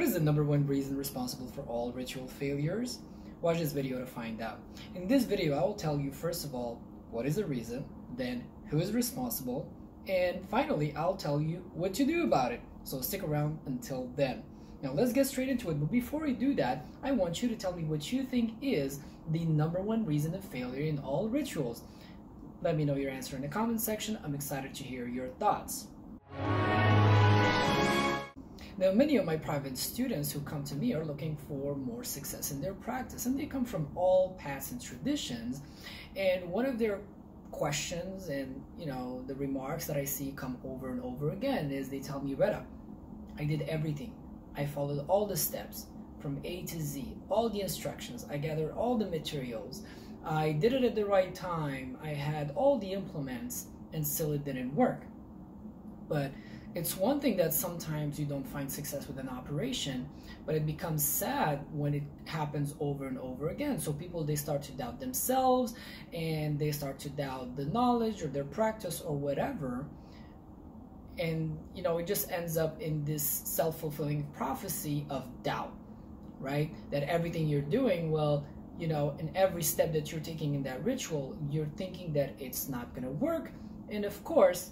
What is the number one reason responsible for all ritual failures? Watch this video to find out. In this video, I will tell you, first of all, what is the reason, then who is responsible, and finally, I'll tell you what to do about it. So stick around until then. Now let's get straight into it, but before we do that, I want you to tell me what you think is the number one reason of failure in all rituals. Let me know your answer in the comment section. I'm excited to hear your thoughts. Now, many of my private students who come to me are looking for more success in their practice, and they come from all paths and traditions. And one of their questions and the remarks that I see come over and over again is they tell me, Retta, I did everything. I followed all the steps from A to Z, all the instructions. I gathered all the materials. I did it at the right time. I had all the implements, and still it didn't work. But it's one thing that sometimes you don't find success with an operation, but it becomes sad when it happens over and over again. So people, they start to doubt themselves, and they start to doubt the knowledge or their practice or whatever. And it just ends up in this self-fulfilling prophecy of doubt, right? That everything you're doing, well, in every step that you're taking in that ritual, you're thinking that it's not going to work, and of course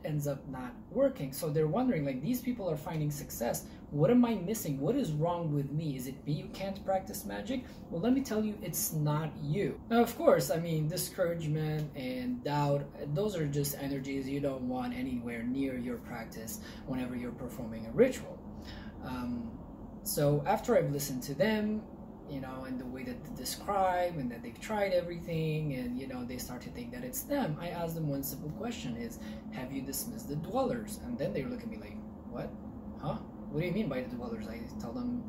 ends up not working. So they're wondering, like, these people are finding success. What am I missing? What is wrong with me? Is it me who can't practice magic? Well, let me tell you, it's not you. Now, of course, discouragement and doubt, those are just energies you don't want anywhere near your practice whenever you're performing a ritual. So after I've listened to them, and the way that they describe and that they've tried everything, and they start to think that it's them, I ask them one simple question is, have you dismissed the dwellers? And then they look at me like, what? Huh? What do you mean by the dwellers? I tell them,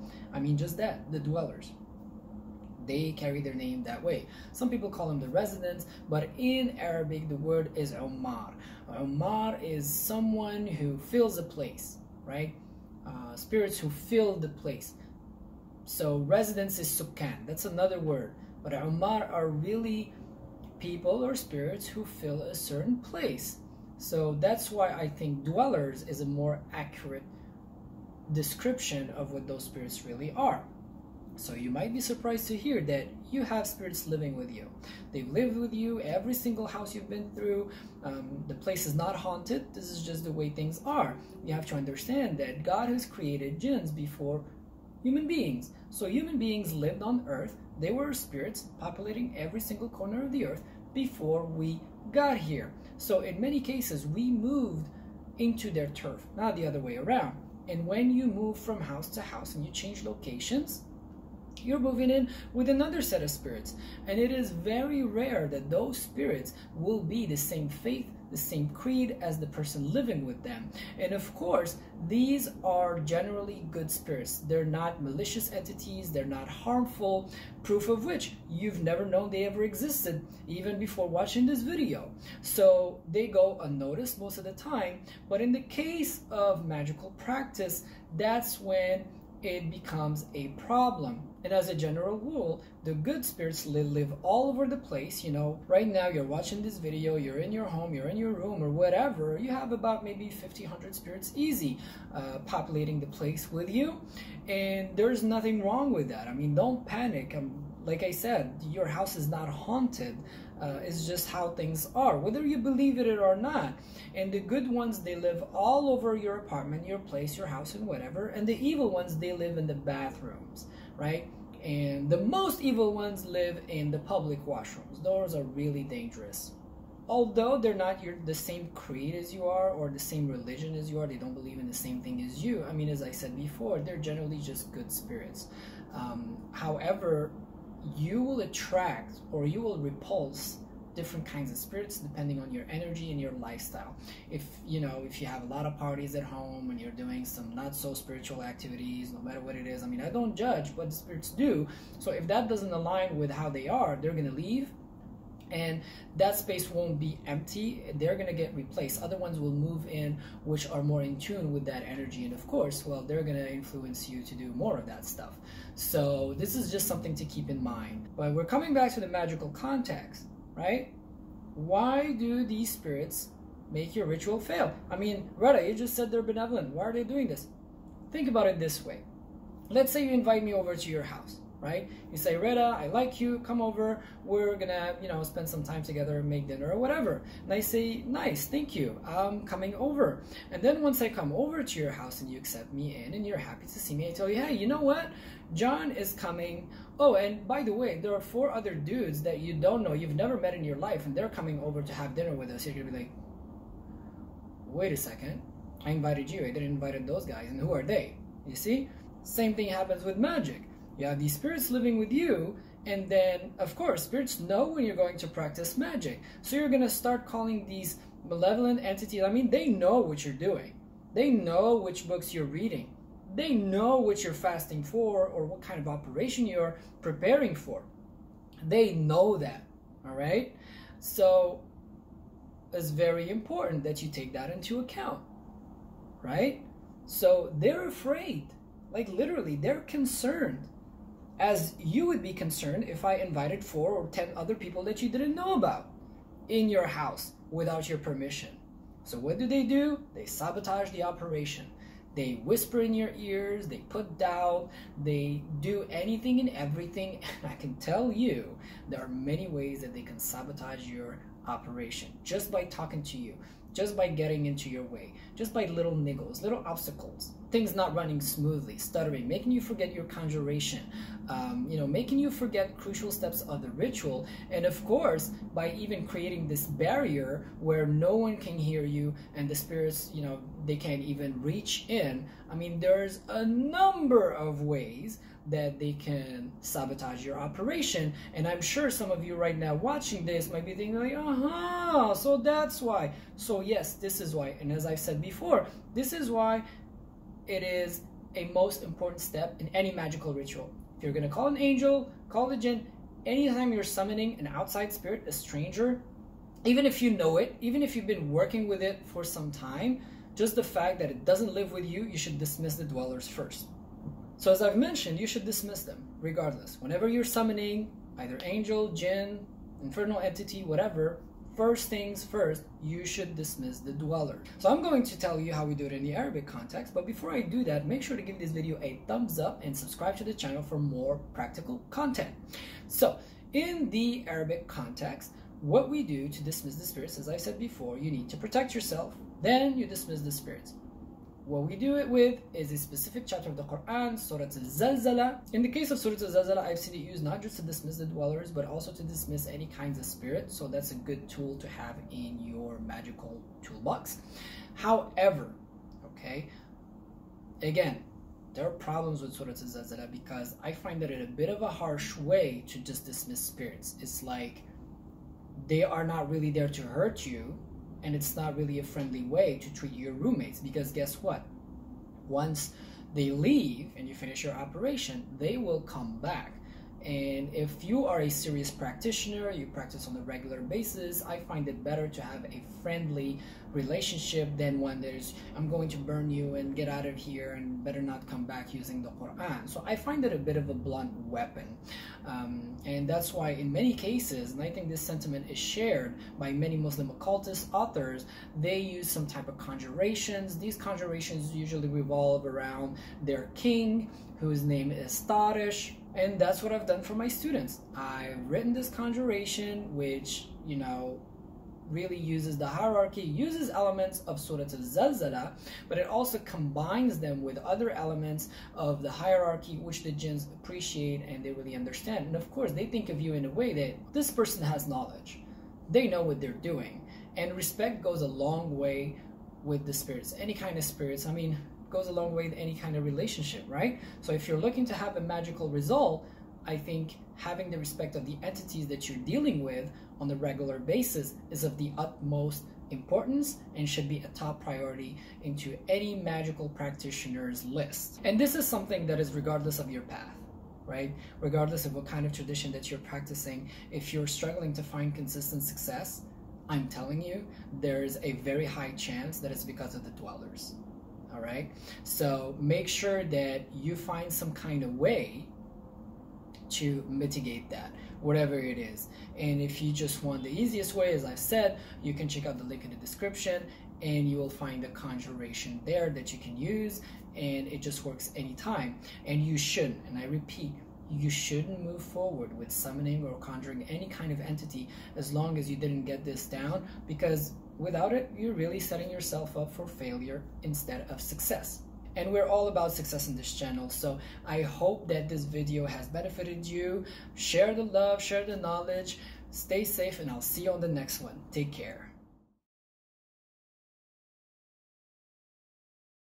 just that, the dwellers. They carry their name that way. Some people call them the residents, but in Arabic the word is Umar. Umar is someone who fills a place, right? Spirits who fill the place. So residence is sukkan, that's another word. But Umar are really people or spirits who fill a certain place. So that's why I think dwellers is a more accurate description of what those spirits really are. So you might be surprised to hear that you have spirits living with you. They've lived with you every single house you've been through. The place is not haunted. This is just the way things are. You have to understand that God has created jinns before human beings. So human beings lived on earth. They were spirits populating every single corner of the earth before we got here. So in many cases, we moved into their turf, not the other way around. And when you move from house to house and you change locations, you're moving in with another set of spirits. And it is very rare that those spirits will be the same faith, the same creed as the person living with them. And of course, these are generally good spirits. They're not malicious entities. They're not harmful. Proof of which, you've never known they ever existed even before watching this video. So they go unnoticed most of the time. But in the case of magical practice, that's when it becomes a problem. And as a general rule, the good spirits live all over the place. Right now you're watching this video, you're in your home, you're in your room or whatever, you have about maybe 50, 100 spirits easy populating the place with you. And there's nothing wrong with that. Don't panic. Like I said, your house is not haunted. It's just how things are, whether you believe it or not. And the good ones, they live all over your apartment, your place, your house, and whatever. And the evil ones, they live in the bathrooms, right? And the most evil ones live in the public washrooms. Those are really dangerous. Although they're not the same creed as you are or the same religion as you are, they don't believe in the same thing as you. As I said before, they're generally just good spirits. However, you will attract or you will repulse different kinds of spirits depending on your energy and your lifestyle. If you have a lot of parties at home and you're doing some not so spiritual activities, no matter what it is, I don't judge what the spirits do. So if that doesn't align with how they are, they're going to leave, and that space won't be empty. They're going to get replaced. Other ones will move in which are more in tune with that energy, and of course, well, they're going to influence you to do more of that stuff. So this is just something to keep in mind. But we're coming back to the magical context, right? Why do these spirits make your ritual fail? Retta, you just said they're benevolent. Why are they doing this? Think about it this way. Let's say you invite me over to your house, right? You say, Reda, I like you, come over, we're gonna, spend some time together and make dinner or whatever. And I say, nice, thank you, I'm coming over. And then once I come over to your house and you accept me in and you're happy to see me, I tell you, hey, you know what? John is coming. Oh, and by the way, there are 4 other dudes that you don't know, you've never met in your life, and they're coming over to have dinner with us. You're gonna be like, wait a second, I invited you, I didn't invite those guys, and who are they? You see? Same thing happens with magic. You have these spirits living with you, and then, of course, spirits know when you're going to practice magic. So you're going to start calling these malevolent entities. I mean, they know what you're doing. They know which books you're reading. They know what you're fasting for or what kind of operation you're preparing for. They know that, all right? So it's very important that you take that into account, right? So they're afraid. Like literally, they're concerned, as you would be concerned if I invited 4 or 10 other people that you didn't know about in your house without your permission. So what do? They sabotage the operation. They whisper in your ears, they put doubt, they do anything and everything. And I can tell you, there are many ways that they can sabotage your operation just by talking to you, just by getting into your way, just by little niggles, little obstacles, things not running smoothly, stuttering, making you forget your conjuration, making you forget crucial steps of the ritual, and of course, by even creating this barrier where no one can hear you and the spirits, they can't even reach in. I mean, there's a number of ways that they can sabotage your operation, and I'm sure some of you right now watching this might be thinking like, so that's why. So yes, this is why, and as I've said before, this is why it is a most important step in any magical ritual. If you're going to call an angel, call the jinn, anytime you're summoning an outside spirit, a stranger, even if you know it, even if you've been working with it for some time, just the fact that it doesn't live with you, you should dismiss the dwellers first. So as I've mentioned, you should dismiss them regardless. Whenever you're summoning either angel, jinn, infernal entity, whatever, first things first, you should dismiss the dweller. So I'm going to tell you how we do it in the Arabic context, but before I do that, make sure to give this video a thumbs up and subscribe to the channel for more practical content. So in the Arabic context, what we do to dismiss the spirits, as I said before, you need to protect yourself, then you dismiss the spirits. What we do it with is a specific chapter of the Quran, Surah Al-Zalzala. In the case of Surah Al-Zalzala, I've seen it used not just to dismiss the dwellers, but also to dismiss any kinds of spirit. So that's a good tool to have in your magical toolbox. However, okay, again, there are problems with Surah Al-Zalzala because I find that in a bit of a harsh way to just dismiss spirits. It's like they are not really there to hurt you, and it's not really a friendly way to treat your roommates, because guess what? Once they leave and you finish your operation, they will come back. And if you are a serious practitioner, you practice on a regular basis, I find it better to have a friendly relationship than when there's, I'm going to burn you and get out of here and better not come back using the Quran. So I find it a bit of a blunt weapon. And that's why in many cases, and I think this sentiment is shared by many Muslim occultist authors, they use some type of conjurations. These conjurations usually revolve around their king, whose name is Tarish. And that's what I've done for my students. I've written this conjuration, which, really uses the hierarchy, uses elements of Surah Al-Zalzala, but it also combines them with other elements of the hierarchy, which the jinns appreciate and they really understand. And of course, they think of you in a way that this person has knowledge. They know what they're doing. And respect goes a long way with the spirits. Any kind of spirits, goes a long way in any kind of relationship, right? So if you're looking to have a magical result, I think having the respect of the entities that you're dealing with on a regular basis is of the utmost importance and should be a top priority into any magical practitioner's list. And this is something that is regardless of your path, right? Regardless of what kind of tradition that you're practicing, if you're struggling to find consistent success, I'm telling you, there's a very high chance that it's because of the dwellers. All right, so make sure that you find some kind of way to mitigate that, whatever it is. And if you just want the easiest way, as I've said, you can check out the link in the description and you will find a conjuration there that you can use, and it just works anytime. And you shouldn't, and I repeat, you shouldn't move forward with summoning or conjuring any kind of entity as long as you didn't get this down, because without it, you're really setting yourself up for failure instead of success. And we're all about success in this channel, so I hope that this video has benefited you. Share the love, share the knowledge, stay safe, and I'll see you on the next one. Take care.